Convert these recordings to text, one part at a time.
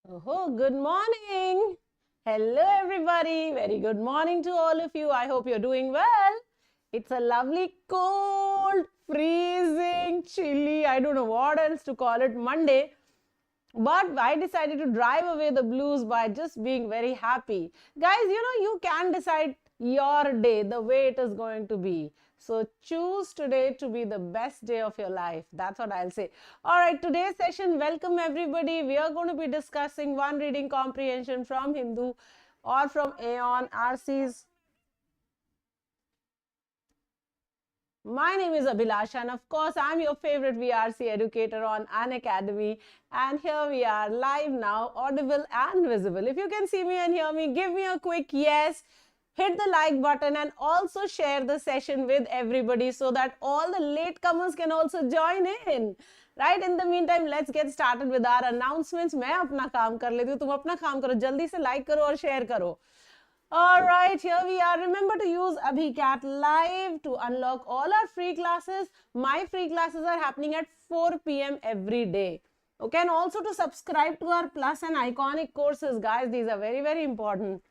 Oh, good morning. Hello, everybody. Very good morning to all of you. I hope you're doing well. It's a lovely, cold, freezing, chilly, I don't know what else to call it, Monday. But I decided to drive away the blues by just being very happy. Guys, you can decide your day the way it is going to be. So choose today to be the best day of your life. That's what I'll say. All right, today's session, welcome everybody. We are going to be discussing one reading comprehension from Hindu or from Aeon, RC's. My name is Abhilasha, and of course, I'm your favorite VRC educator on Unacademy. And here we are live now, audible and visible. If you can see me and hear me, give me a quick yes. Hit the like button and also share the session with everybody so that all the latecomers can also join in. Right? In the meantime, let's get started with our announcements. मैं अपना काम कर लेती हूँ, तुम अपना काम करो, जल्दी से like करो और share करो. All right, here we are. Remember to use CAT Live to unlock all our free classes. My free classes are happening at 4 p.m. every day. Okay, and also to subscribe to our Plus and Iconic courses, guys. These are very, very important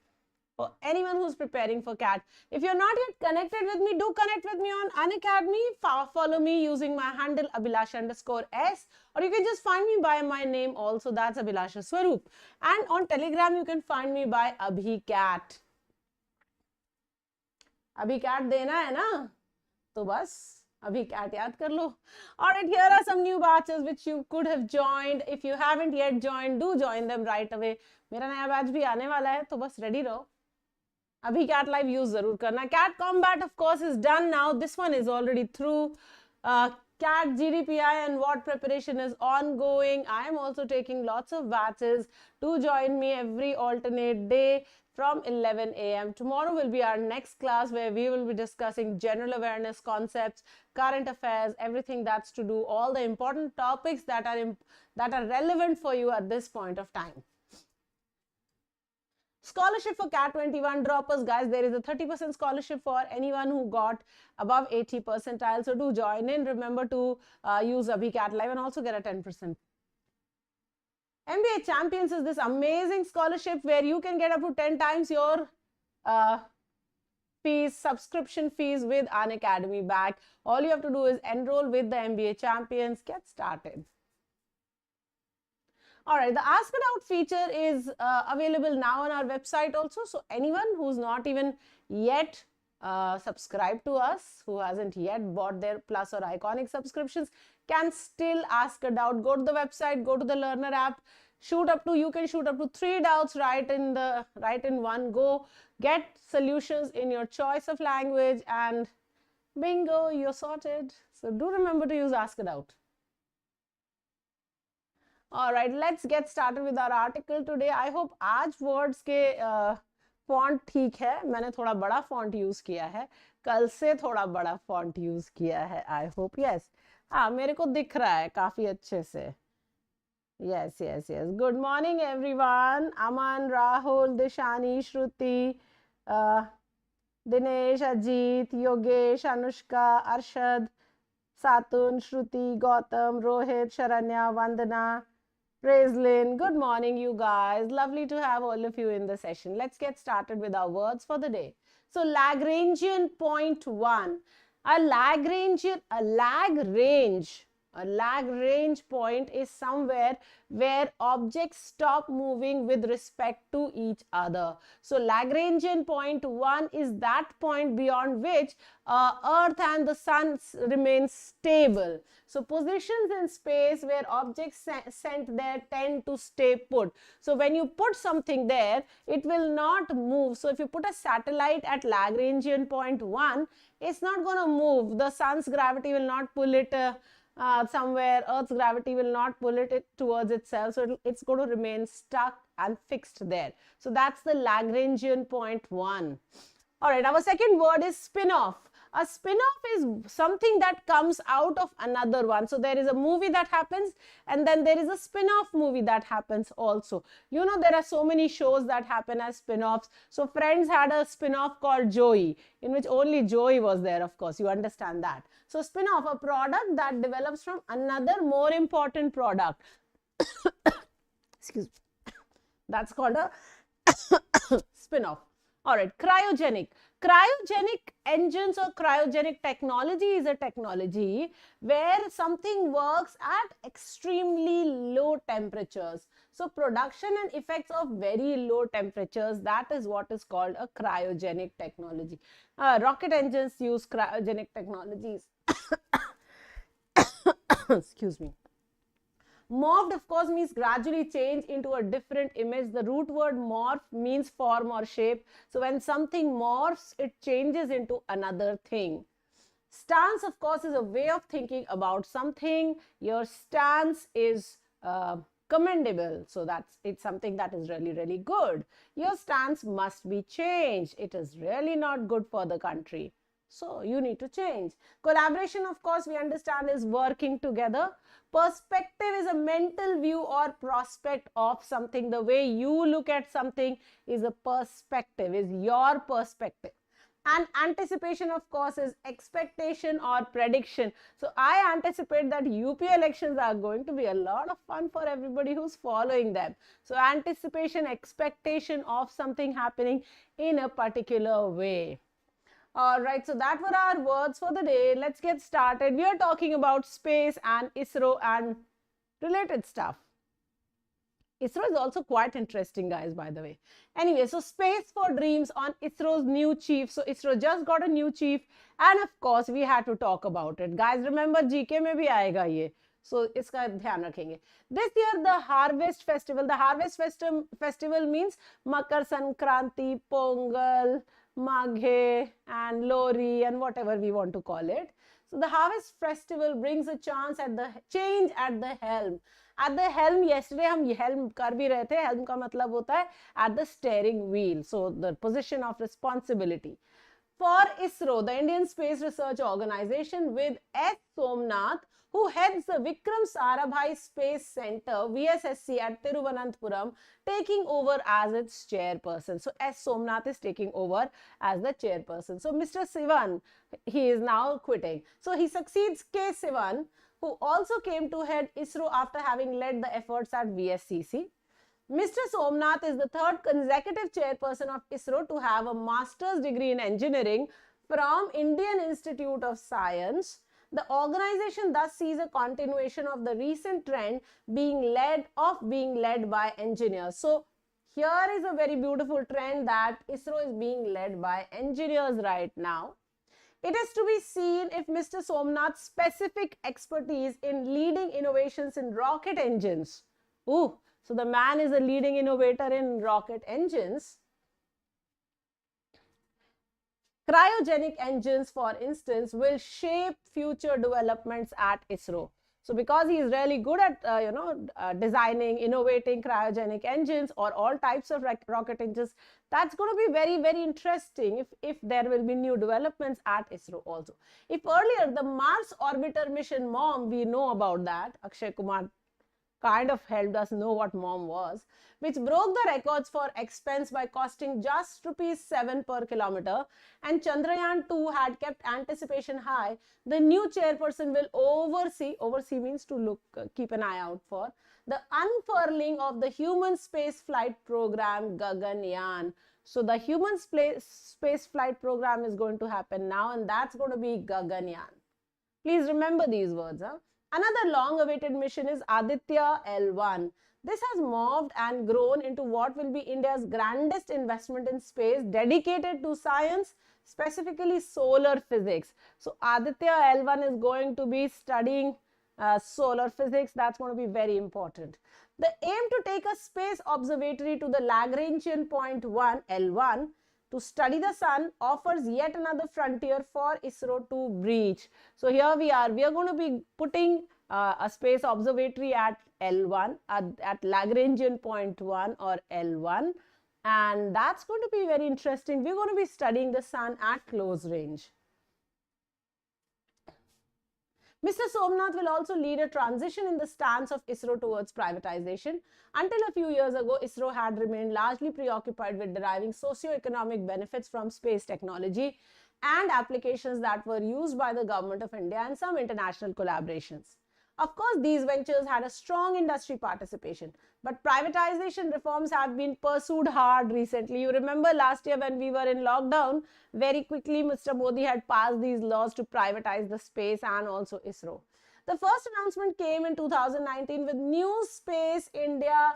for anyone who's preparing for CAT. If you're not yet connected with me, do connect with me on Unacademy. Follow me using my handle Abhilasha_S, or you can just find me by my name also. That's Abhilasha Swarup. And on Telegram, you can find me by AbhiCat. अभी cat देना है ना तो बस अभी cat याद कर लो. Alright, here are some new batches which you could have joined. If you haven't yet joined, do join them right away. मेरा नया बैच भी आने वाला है तो बस रेडी रहो. अभी कैट लाइव यूज जरूर करना. Cat combat of course is done now. This one is already through. CAT, GDPI and WOT preparation is ongoing. I am also taking lots of batches. Do join me every alternate day from 11 a.m. Tomorrow will be our next class where we will be discussing general awareness concepts, current affairs, everything that's to do, all the important topics that are relevant for you at this point of time. Scholarship for CAT 21 droppers, guys. There is a 30% scholarship for anyone who got above 80 percentile. So do join in. Remember to use CAT Live and also get a 10%. MBA Champions is this amazing scholarship where you can get up to 10 times your subscription fees with Unacademy back. All you have to do is enroll with the MBA Champions. Get started. All right, the Ask It Out feature is available now on our website also. So anyone who's not even yet subscribed to us, who hasn't yet bought their Plus or Iconic subscriptions, can still ask a doubt. Go to the website, go to the Learner app, you can shoot up to 3 doubts right in one go. Get solutions in your choice of language and bingo, you're sorted. So do remember to use Ask It Out. All right, let's get started with our article today. I hope आज words के font ठीक है. मैंने थोड़ा बड़ा font use किया है. कल से थोड़ा बड़ा font use किया है. I hope yes. हाँ, मेरे को दिख रहा है काफी अच्छे से. Yes. Good morning, everyone. Aman, Rahul, Dishani, Shruti, Dinesh, Ajit, Yogesh, Anushka, Arshad, Satun, Shruti, Gautam, Rohit, Sharanya, Vandana, Praiselin. Good morning, you guys. Lovely to have all of you in the session. Let's get started with our words for the day. So, Lagrangian point 1. A Lagrange point is somewhere where objects stop moving with respect to each other. So Lagrangian point 1 is that point beyond which Earth and the Sun remain stable. So positions in space where objects sent there tend to stay put. So when you put something there, it will not move. So if you put a satellite at Lagrangian point 1, it's not going to move. The Sun's gravity will not pull it somewhere. Earth's gravity will not pull it towards itself. So it's going to remain stuck and fixed there. So that's the Lagrangian point 1. All right, our second word is spin-off. A spin-off is something that comes out of another one. So there is a movie that happens and then there is a spin-off movie that happens also. You know, there are so many shows that happen as spin-offs. So Friends had a spin-off called Joey, in which only Joey was there, of course. You understand that. So spin-off, a product that develops from another more important product. Excuse me. That's called a spin-off. All right, cryogenic. Cryogenic engines or cryogenic technology is a technology where something works at extremely low temperatures. So production and effects of very low temperatures, that is what is called a cryogenic technology. Rocket engines use cryogenic technologies. Excuse me. Morphed, of course, means gradually change into a different image. The root word morph means form or shape. So when something morphs, it changes into another thing. Stance, of course, is a way of thinking about something. Your stance is commendable. So it's something that is really, really good. Your stance must be changed. It is really not good for the country. So you need to change. Collaboration, of course, we understand is working together. Perspective is a mental view or prospect of something. The way you look at something is a perspective, is your perspective. And anticipation, of course, is expectation or prediction. So I anticipate that UP elections are going to be a lot of fun for everybody who's following them. So anticipation, expectation of something happening in a particular way. All right, so that were our words for the day. Let's get started. We are talking about space and ISRO and related stuff. ISRO is also quite interesting, guys, by the way. Anyway, so space for dreams on ISRO's new chief. So ISRO just got a new chief, and of course, we had to talk about it. Guys, remember GK में भी आएगा ये. So इसका ध्यान रखेंगे. This year, the Harvest Festival. The Harvest Festival means Makar Sankranti, Pongal, Maghe and Lori and whatever we want to call it. So the Harvest Festival brings a chance at the change at the helm. At the helm, yesterday हम helm कर भी रहे थे. Helm का मतलब होता है at the steering wheel. So the position of responsibility. For ISRO, the Indian Space Research Organization, with S. Somnath, who heads the Vikram Sarabhai Space Center, VSSC at Thiruvananthapuram, taking over as its chairperson. So S. Somnath is taking over as the chairperson. So Mr. Sivan, he is now quitting. So he succeeds K. Sivan, who also came to head ISRO after having led the efforts at VSCC. Mr. Somnath is the third consecutive chairperson of ISRO to have a master's degree in engineering from Indian Institute of Science. The organization thus sees a continuation of the recent trend being led by engineers. So here is a very beautiful trend that ISRO is being led by engineers right now. It is to be seen if Mr. Somnath's specific expertise in leading innovations in rocket engines. Ooh, so the man is a leading innovator in rocket engines. Cryogenic engines, for instance, will shape future developments at ISRO. So because he is really good at, designing, innovating cryogenic engines or all types of rocket engines, that's going to be very, very interesting if there will be new developments at ISRO also. If earlier the Mars Orbiter mission MOM, we know about that, Akshay Kumar kind of helped us know what MOM was, which broke the records for expense by costing just ₹7 per kilometer, and Chandrayaan-2 had kept anticipation high. The new chairperson will oversee means to look, keep an eye out for, the unfurling of the human space flight program Gaganyaan. So the human space flight program is going to happen now, and that's going to be Gaganyaan. Please remember these words. Another long-awaited mission is Aditya L1. This has morphed and grown into what will be India's grandest investment in space, dedicated to science, specifically solar physics. So Aditya L1 is going to be studying solar physics. That's going to be very important. The aim to take a space observatory to the Lagrangian point 1, L1, to study the sun offers yet another frontier for ISRO to breach. So here we are going to be putting a space observatory at L1, at Lagrangian point 1 or L1, and that's going to be very interesting. We're going to be studying the sun at close range. Mr. Somnath will also lead a transition in the stance of ISRO towards privatization. Until a few years ago, ISRO had remained largely preoccupied with deriving socio-economic benefits from space technology and applications that were used by the government of India and some international collaborations. Of course, these ventures had a strong industry participation, but privatization reforms have been pursued hard recently. You remember last year when we were in lockdown, very quickly Mr. Modi had passed these laws to privatize the space and also ISRO. The first announcement came in 2019 with New Space India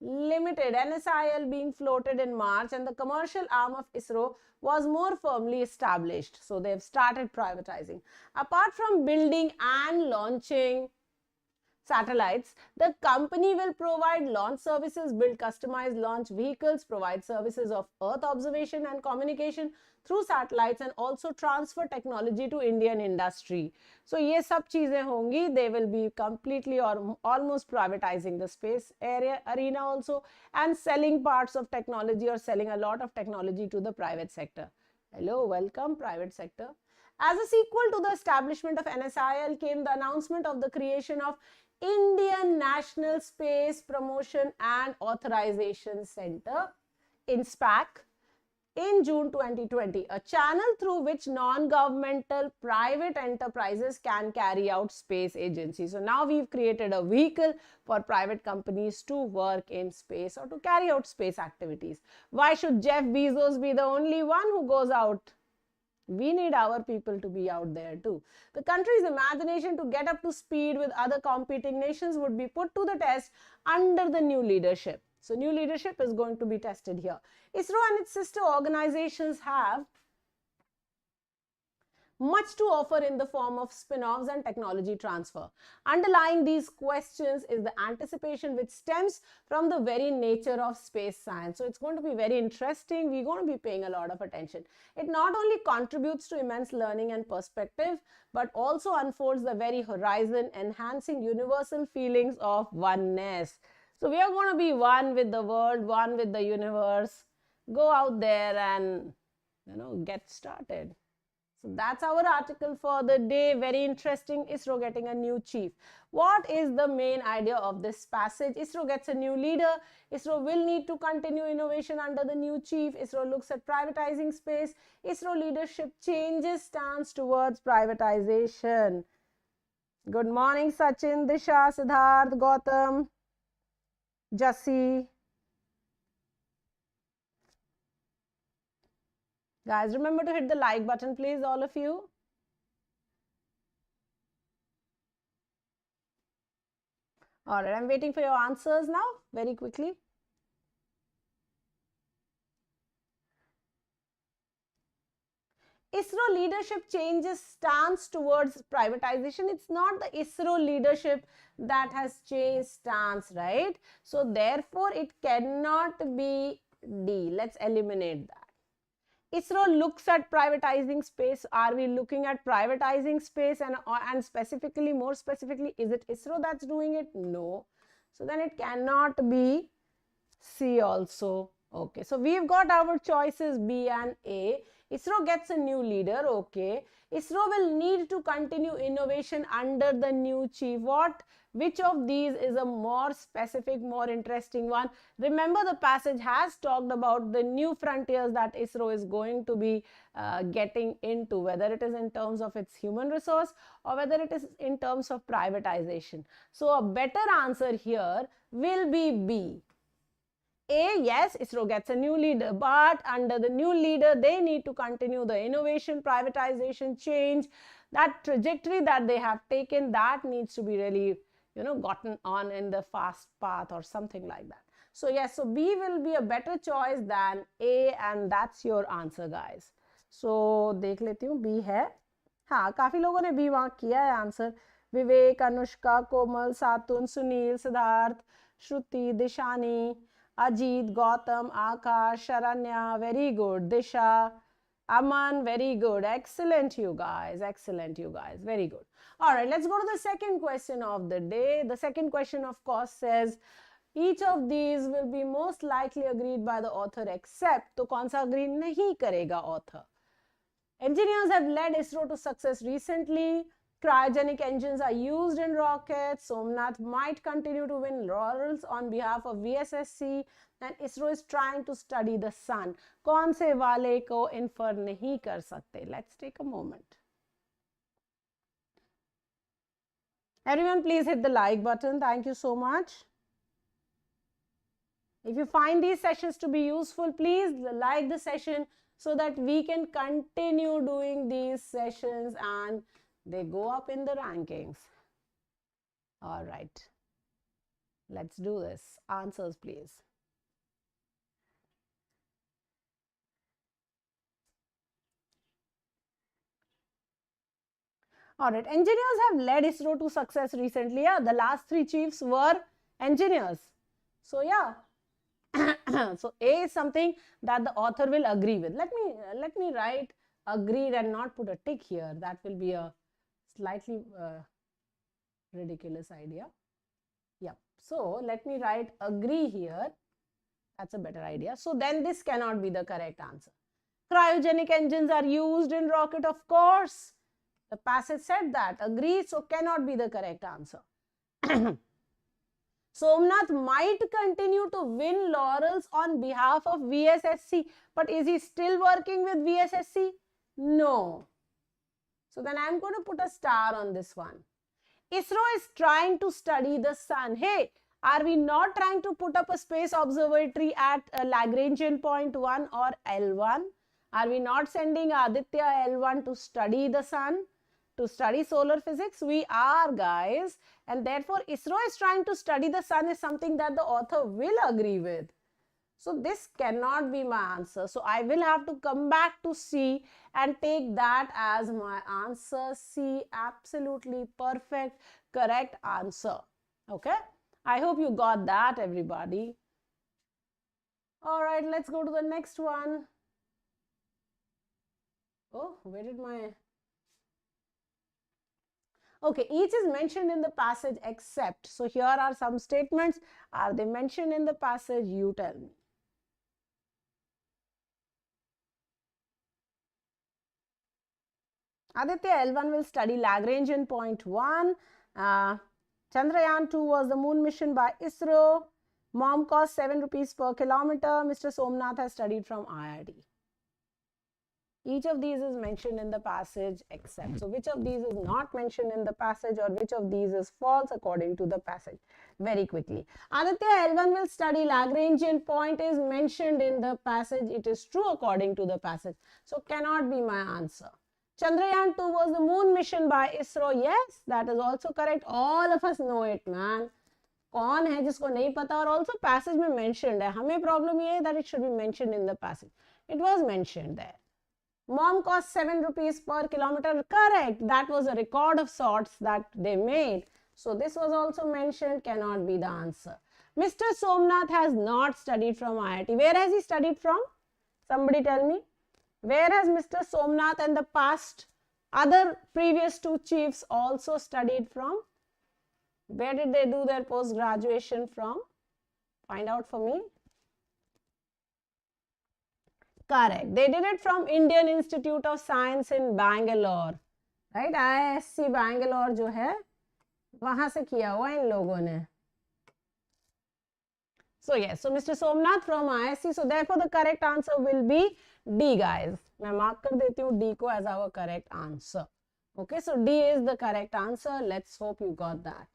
Limited, NSIL, being floated in March, and the commercial arm of ISRO was more firmly established. So they've started privatizing. Apart from building and launching satellites, the company will provide launch services, build customized launch vehicles, provide services of Earth observation and communication through satellites, and also transfer technology to Indian industry. So ये सब चीजें होंगी. They will be completely or almost privatizing the space arena also, and selling parts of technology or selling a lot of technology to the private sector. Hello, welcome private sector. As a sequel to the establishment of NSIL came the announcement of the creation of Indian National Space Promotion and Authorization Center, INSPAC, in June 2020, a channel through which non-governmental private enterprises can carry out space agencies. So now we've created a vehicle for private companies to work in space or to carry out space activities. Why should Jeff Bezos be the only one who goes out? We need our people to be out there too. The country's imagination to get up to speed with other competing nations would be put to the test under the new leadership. So new leadership is going to be tested here. ISRO and its sister organizations have much to offer in the form of spin-offs and technology transfer. Underlying these questions is the anticipation which stems from the very nature of space science. So it's going to be very interesting. We're going to be paying a lot of attention. It not only contributes to immense learning and perspective, but also unfolds the very horizon, enhancing universal feelings of oneness. So we are going to be one with the world, one with the universe. Go out there and, get started. So that's our article for the day. Very interesting. ISRO getting a new chief. What is the main idea of this passage? ISRO gets a new leader. ISRO will need to continue innovation under the new chief. ISRO looks at privatizing space. ISRO leadership changes stance towards privatization. Good morning, Sachin, Disha, Siddharth, Gautam, Jassi. Guys, remember to hit the like button, please, all of you. All right, I'm waiting for your answers now, very quickly. ISRO leadership changes stance towards privatization. It's not the ISRO leadership that has changed stance, right? So therefore, it cannot be D. Let's eliminate that. ISRO looks at privatizing space. Are we looking at privatizing space and specifically, more specifically, is it ISRO that's doing it? No. So then it cannot be C also. Okay, so we've got our choices B and A. ISRO gets a new leader. Okay, ISRO will need to continue innovation under the new chief. Which of these is a more specific, more interesting one? Remember, the passage has talked about the new frontiers that ISRO is going to be getting into, whether it is in terms of its human resource or whether it is in terms of privatization. So a better answer here will be B. A, yes, ISRO gets a new leader, but under the new leader, they need to continue the innovation, privatization, change. That trajectory that they have taken, that needs to be really, gotten on in the fast path or something like that. So yes, so B will be a better choice than A, and that's your answer, guys. So देख लेती हूँ B है. हाँ, काफी लोगों ने B वहाँ किया है answer. Vivek, Anushka, Komal, सातुन, Sunil, Siddharth, Shruti, Dishani, Ajit, Gautam, Akash, Sharanya, very good. Disha, Aman, very good. Excellent, you guys. Excellent, you guys. Very good. All right, let's go to the second question of the day. The second question, of course, says, each of these will be most likely agreed by the author except, तो कौन सा agree नहीं करेगा author? Engineers have led ISRO to success recently. Cryogenic engines are used in rockets. Somnath might continue to win laurels on behalf of VSSC, and ISRO is trying to study the sun. कौन से वाले को infer नहीं कर सकते? Let's take a moment. Everyone, please hit the like button. Thank you so much. If you find these sessions to be useful, please like the session so that we can continue doing these sessions and they go up in the rankings. All right. Let's do this. Answers, please. All right. Engineers have led ISRO to success recently. Yeah, the last 3 chiefs were engineers. So, yeah. So, A is something that the author will agree with. Let me write agreed and not put a tick here. That will be a slightly ridiculous idea. Yeah. So, let me write agree here. That's a better idea. So, then this cannot be the correct answer. Cryogenic engines are used in rocket, of course. The passage said that. Agreed. So, cannot be the correct answer. Somnath might continue to win laurels on behalf of VSSC, but is he still working with VSSC? No. So then I'm going to put a star on this one. ISRO is trying to study the sun. Hey, are we not trying to put up a space observatory at Lagrangian point 1 or L1? Are we not sending Aditya L1 to study the sun? To study solar physics? We are, guys, and therefore ISRO is trying to study the sun is something that the author will agree with. So this cannot be my answer. So I will have to come back to C and take that as my answer. C, absolutely perfect, correct answer. Okay, I hope you got that, everybody. All right, let's go to the next one. Oh, where did my... Okay, each is mentioned in the passage except. So here are some statements. Are they mentioned in the passage? You tell me. Aditya L1 will study Lagrangian point 1. Chandrayaan 2 was the moon mission by ISRO. Mom cost 7 rupees per kilometer. Mr. Somnath has studied from IIT. Each of these is mentioned in the passage except. So which of these is not mentioned in the passage or which of these is false according to the passage? Very quickly. Aditya L1 will study Lagrangian point is mentioned in the passage. It is true according to the passage. So cannot be my answer. Chandrayaan 2 was the moon mission by ISRO. Yes, that is also correct. All of us know it, man. कौन है जिसको नहीं पता? और also passage में mentioned है. हमें problem ये है that it should be mentioned in the passage. It was mentioned there. Mom cost 7 rupees per kilometer. Correct. That was a record of sorts that they made. So this was also mentioned. Cannot be the answer. Mr. Somnath has not studied from IIT. Where has he studied from? Somebody tell me. Where has Mr. Somnath and the past other previous 2 chiefs also studied from? Where did they do their post-graduation from? Find out for me. Correct. They did it from Indian Institute of Science in Bangalore. Right? IISc Bangalore जो है, वहाँ से किया हुआ इन लोगों ने. So yes, so Mr. Somnath from IISc. So therefore the correct answer will be D, guys. मैं mark कर देती हूँ D को as our correct answer. Okay, so D is the correct answer. Let's hope you got that.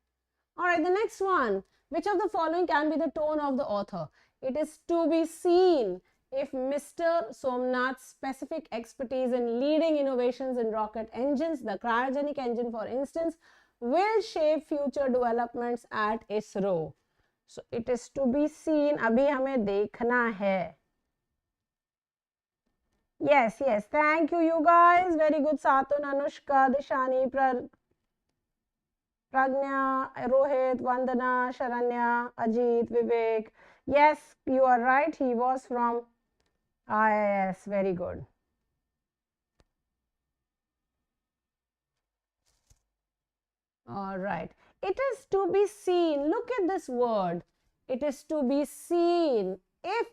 All right, the next one. Which of the following can be the tone of the author? It is to be seen if Mr. Somnath's specific expertise in leading innovations in rocket engines, the cryogenic engine for instance, will shape future developments at ISRO. So it is to be seen. अभी हमें देखना है. Yes, yes. Thank you, you guys. Very good. Satun, Anushka, Dishani, Pragnya, Rohit, Vandana, Sharanya, Ajit, Vivek. Yes, you are right. He was from IIS. Very good. All right. It is to be seen. Look at this word. It is to be seen if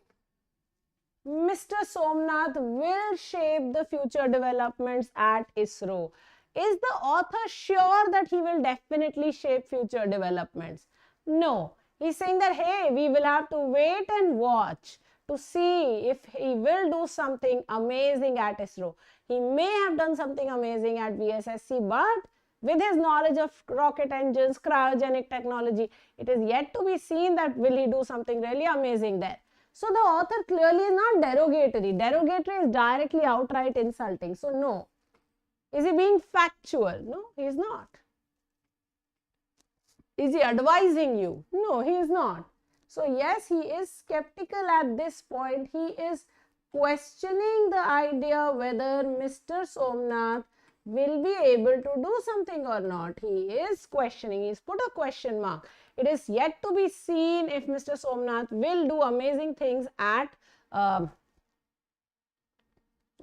Mr. Somnath will shape the future developments at ISRO. Is the author sure that he will definitely shape future developments? No. He's saying that, hey, we will have to wait and watch to see if he will do something amazing at ISRO. He may have done something amazing at VSSC, but with his knowledge of rocket engines, cryogenic technology, it is yet to be seen that will he do something really amazing there. So the author clearly is not derogatory. Derogatory is directly outright insulting. So no. Is he being factual? No, he is not. Is he advising you? No, he is not. So yes, he is skeptical at this point. He is questioning the idea whether Mr. Somnath will be able to do something or not. He is questioning. He's put a question mark. It is yet to be seen if Mr. Somnath will do amazing things at, now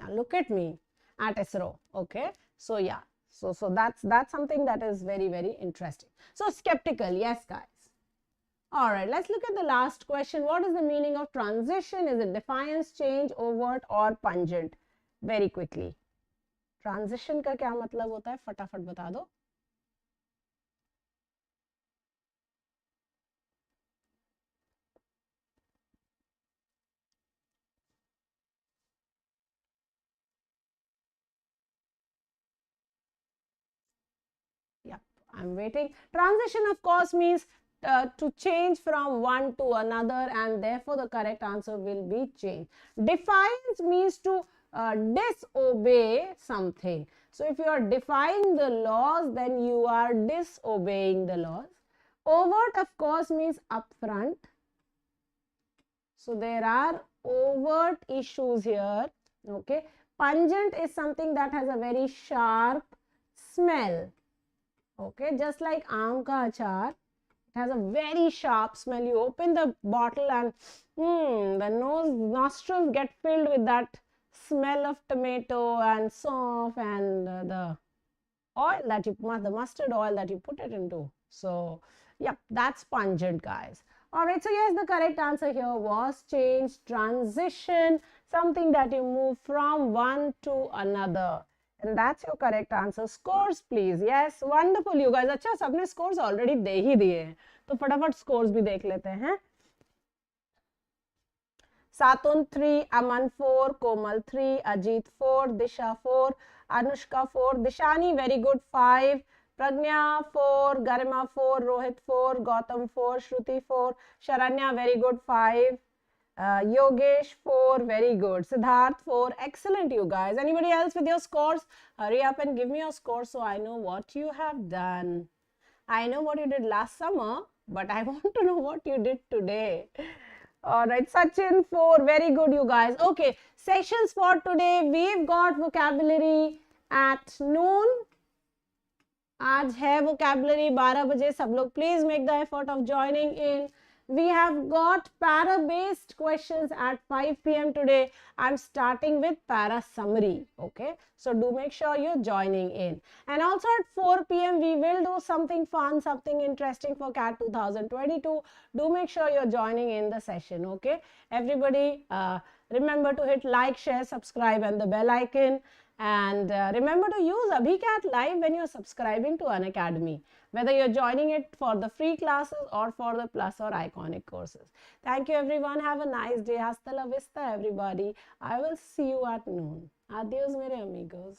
look at me, at ISRO. Okay. So yeah. So that's something that is very, very interesting. So skeptical. Yes, guys. All right, let's look at the last question. What is the meaning of transition? Is it defiance, change, overt or pungent? Very quickly. Transition का क्या मतलब होता है? फटाफट बता दो. Yep, I'm waiting. Transition, of course, means to change from one to another, and therefore the correct answer will be change. Defiance means to disobey something. So if you are defying the laws, then you are disobeying the laws. Overt, of course, means upfront. So there are overt issues here. Okay. Pungent is something that has a very sharp smell. Okay, just like aam ka achar, it has a very sharp smell. You open the bottle and the nostrils get filled with that smell of tomato and sauce and the oil that you, the mustard oil that you put it into. So, yep, that's pungent, guys. All right, so yes, the correct answer here was change, transition, something that you move from one to another. And that's your correct answer. Scores, please. Yes, wonderful, you guys. अच्छा, सबने scores already दे ही दिए हैं, तो फटाफट scores भी देख लेते हैं. Satun 3, Aman 4, Komal 3, Ajit 4, Disha 4, Anushka 4, Dishani very good 5, Pragnya 4, Garima 4, Rohit 4, Gautam 4, Shruti 4, Sharanya very good 5, Yogesh 4, very good, Siddharth 4, excellent, you guys. Anybody else with your scores? Hurry up and give me your scores so I know what you have done. I know what you did last summer, but I want to know what you did today. All right, Sachin 4, very good, you guys. Okay, sessions for today, we've got vocabulary at noon. आज है vocabulary 12 बजे. सब लोग please make the effort of joining in. We have got para-based questions at 5 p.m. today. I'm starting with para summary. Okay, so do make sure you're joining in. And also at 4 p.m. we will do something fun, something interesting for CAT 2022. Do make sure you're joining in the session. Okay, everybody, remember to hit like, share, subscribe, and the bell icon. And remember to use AbhiCat Live when you're subscribing to Unacademy, whether you're joining it for the free classes or for the plus or iconic courses. Thank you, everyone. Have a nice day. Hasta la vista, everybody. I will see you at noon. Adios, mere amigos.